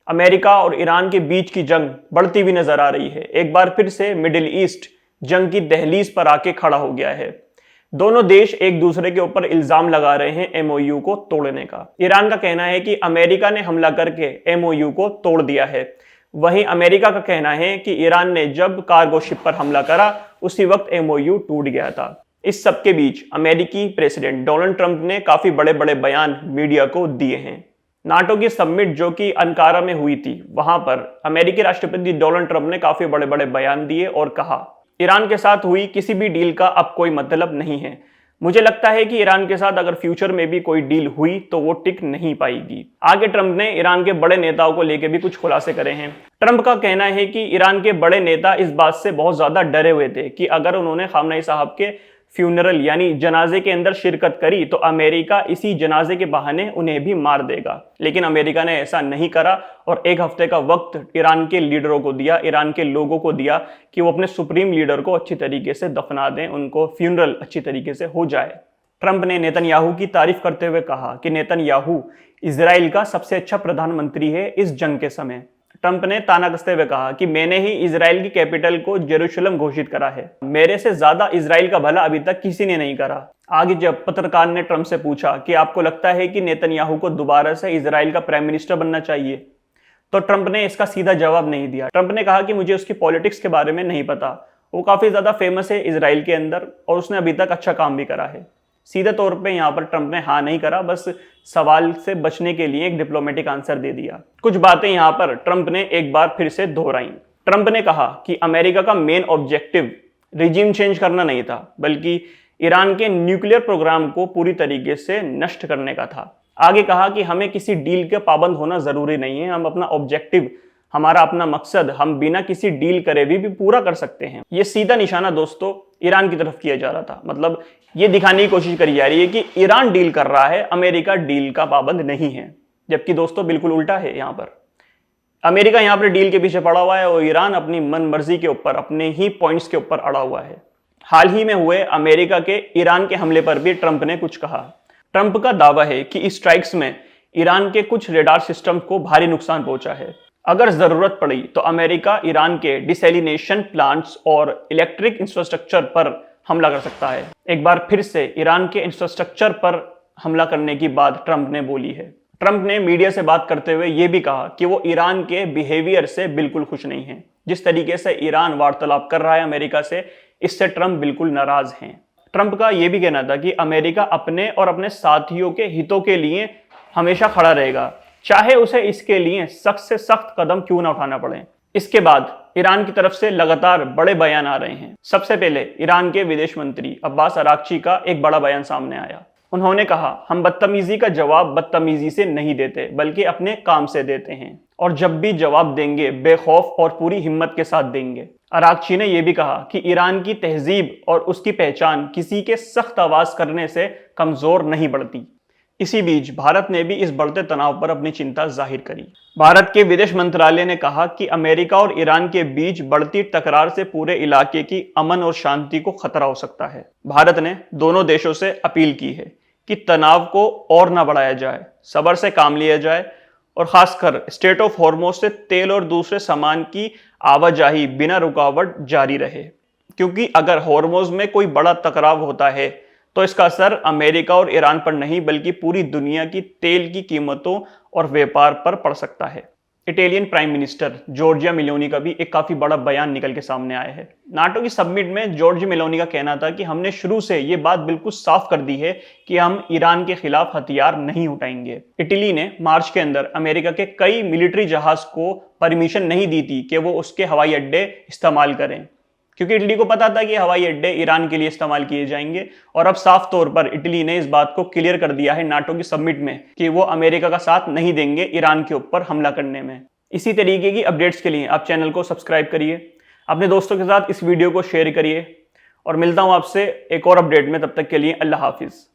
America और Iran के बीच की जंग बढ़ती हुई नजर आ रही है। एक बार फिर से मिडिल ईस्ट जंग की दहलीज पर आके खड़ा हो गया है। दोनों देश एक दूसरे के ऊपर इल्जाम लगा रहे हैं एमओयू को तोड़ने का। ईरान का कहना है कि अमेरिका ने हमला करके एमओयू को तोड़ दिया है। वहीं अमेरिका का कहना है कि ईरान ने जब कार्गो शिप पर हमला करा उसी वक्त एमओयू टूट गया था। इस सब के बीच अमेरिकी प्रेसिडेंट डोनाल्ड ट्रंप ने काफी बड़े बड़े बयान मीडिया को दिए हैं। नाटो की समिट जो कि अंकारा में हुई थी, वहां पर अमेरिकी राष्ट्रपति डोनाल्ड ट्रंप ने काफी बड़े बड़े बयान दिए और कहा ईरान के साथ हुई किसी भी डील का अब कोई मतलब नहीं है। मुझे लगता है कि ईरान के साथ अगर फ्यूचर में भी कोई डील हुई तो वो टिक नहीं पाएगी। आगे ट्रंप ने ईरान के बड़े नेताओं को लेकर भी कुछ खुलासे करे हैं। ट्रंप का कहना है कि ईरान के बड़े नेता इस बात से बहुत ज्यादा डरे हुए थे कि अगर उन्होंने खामनेई साहब के फ्यूनरल यानी जनाजे के अंदर शिरकत करी तो अमेरिका इसी जनाजे के बहाने उन्हें भी मार देगा। लेकिन अमेरिका ने ऐसा नहीं करा और एक हफ्ते का वक्त ईरान के लीडरों को दिया, ईरान के लोगों को दिया कि वो अपने सुप्रीम लीडर को अच्छी तरीके से दफना दें, उनको फ्यूनरल अच्छी तरीके से हो जाए। ट्रंप ने नेतन्याहू की तारीफ करते हुए कहा कि नेतन्याहू इजराइल का सबसे अच्छा प्रधानमंत्री है इस जंग के समय। ट्रंप ने ताना कसते हुए कहा कि मैंने ही इजराइल की कैपिटल को जेरूशलम घोषित करा है, मेरे से ज्यादा इजराइल का भला अभी तक किसी ने नहीं करा। आगे जब पत्रकार ने ट्रंप से पूछा कि आपको लगता है कि नेतन्याहू को दोबारा से इजराइल का प्राइम मिनिस्टर बनना चाहिए, तो ट्रंप ने इसका सीधा जवाब नहीं दिया। ट्रंप ने कहा कि मुझे उसकी पॉलिटिक्स के बारे में नहीं पता, वो काफी ज्यादा फेमस है इजराइल के अंदर और उसने अभी तक अच्छा काम भी करा है। सीधे तौर पे यहाँ पर ट्रंप ने हाँ नहीं करा, बस सवाल से बचने के लिए एक डिप्लोमेटिक आंसर दे दिया। कुछ बातें यहाँ पर ट्रंप ने एक बार फिर से दोहराई। ट्रंप ने कहा कि अमेरिका का मेन ऑब्जेक्टिव रिजीम चेंज करना नहीं था, बल्कि ईरान के न्यूक्लियर प्रोग्राम को पूरी तरीके से नष्ट करने का था। आगे कहा कि हमें किसी डील के पाबंद होना जरूरी नहीं है, हम अपना ऑब्जेक्टिव, हमारा अपना मकसद हम बिना किसी डील करे भी पूरा कर सकते हैं। ये सीधा निशाना दोस्तों ईरान की तरफ किया जा रहा था। मतलब ये दिखाने की कोशिश करी जा रही है कि ईरान डील कर रहा है, अमेरिका डील का पाबंद नहीं है। जबकि दोस्तों बिल्कुल उल्टा है। यहाँ पर अमेरिका यहाँ पर डील के पीछे पड़ा हुआ है और ईरान अपनी मन मर्जी के ऊपर, अपने ही पॉइंट्स के ऊपर अड़ा हुआ है। हाल ही में हुए अमेरिका के ईरान के हमले पर भी ट्रंप ने कुछ कहा। ट्रंप का दावा है कि इस स्ट्राइक्स में ईरान के कुछ रेडार सिस्टम को भारी नुकसान पहुंचा है। अगर जरूरत पड़ी तो अमेरिका ईरान के डिसैलिनेशन प्लांट्स और इलेक्ट्रिक इंफ्रास्ट्रक्चर पर हमला कर सकता है। एक बार फिर से ईरान के इंफ्रास्ट्रक्चर पर हमला करने की बात ट्रंप ने बोली है। ट्रंप ने मीडिया से बात करते हुए यह भी कहा कि वो ईरान के बिहेवियर से बिल्कुल खुश नहीं है। जिस तरीके से ईरान वार्तालाप कर रहा है अमेरिका से, इससे ट्रंप बिल्कुल नाराज हैं। ट्रंप का यह भी कहना था कि अमेरिका अपने और अपने साथियों के हितों के लिए हमेशा खड़ा रहेगा, चाहे उसे इसके लिए सख्त से सख्त कदम क्यों ना उठाना पड़े। इसके बाद ईरान की तरफ से लगातार बड़े बयान आ रहे हैं। सबसे पहले ईरान के विदेश मंत्री अब्बास अराक्ची का एक बड़ा बयान सामने आया। उन्होंने कहा, हम बदतमीजी का जवाब बदतमीजी से नहीं देते, बल्कि अपने काम से देते हैं, और जब भी जवाब देंगे बेखौफ और पूरी हिम्मत के साथ देंगे। अराक्ची ने यह भी कहा कि ईरान की तहजीब और उसकी पहचान किसी के सख्त आवाज करने से कमजोर नहीं बढ़ती। इसी बीच भारत ने भी इस बढ़ते तनाव पर अपनी चिंता जाहिर करी। भारत के विदेश मंत्रालय ने कहा कि अमेरिका और ईरान के बीच बढ़ती टकरार से पूरे इलाके की अमन और शांति को खतरा हो सकता है। भारत ने दोनों देशों से अपील की है कि तनाव को और न बढ़ाया जाए, सब्र से काम लिया जाए और खासकर स्ट्रेट ऑफ हॉर्मुज से तेल और दूसरे सामान की आवाजाही बिना रुकावट जारी रहे, क्योंकि अगर हॉर्मुज में कोई बड़ा टकराव होता है तो इसका असर अमेरिका और ईरान पर नहीं बल्कि पूरी दुनिया की तेल की कीमतों और व्यापार पर पड़ सकता है। Italian prime minister Giorgia Meloni का भी एक काफी बड़ा बयान निकल के सामने आया है। नाटो की समिट में जॉर्जिया मेलोनी का कहना था कि हमने शुरू से ये बात बिल्कुल साफ कर दी है कि हम ईरान के खिलाफ हथियार नहीं उठाएंगे। इटली ने मार्च के अंदर अमेरिका के कई मिलिट्री जहाज को परमिशन नहीं दी थी कि वो उसके हवाई अड्डे इस्तेमाल करें, क्योंकि इटली को पता था कि हवाई अड्डे ईरान के लिए इस्तेमाल किए जाएंगे। और अब साफ तौर पर इटली ने इस बात को क्लियर कर दिया है नाटो की समिट में कि वो अमेरिका का साथ नहीं देंगे ईरान के ऊपर हमला करने में। इसी तरीके की अपडेट्स के लिए आप चैनल को सब्सक्राइब करिए, अपने दोस्तों के साथ इस वीडियो को शेयर करिए और मिलता हूं आपसे एक और अपडेट में। तब तक के लिए अल्लाह हाफिज।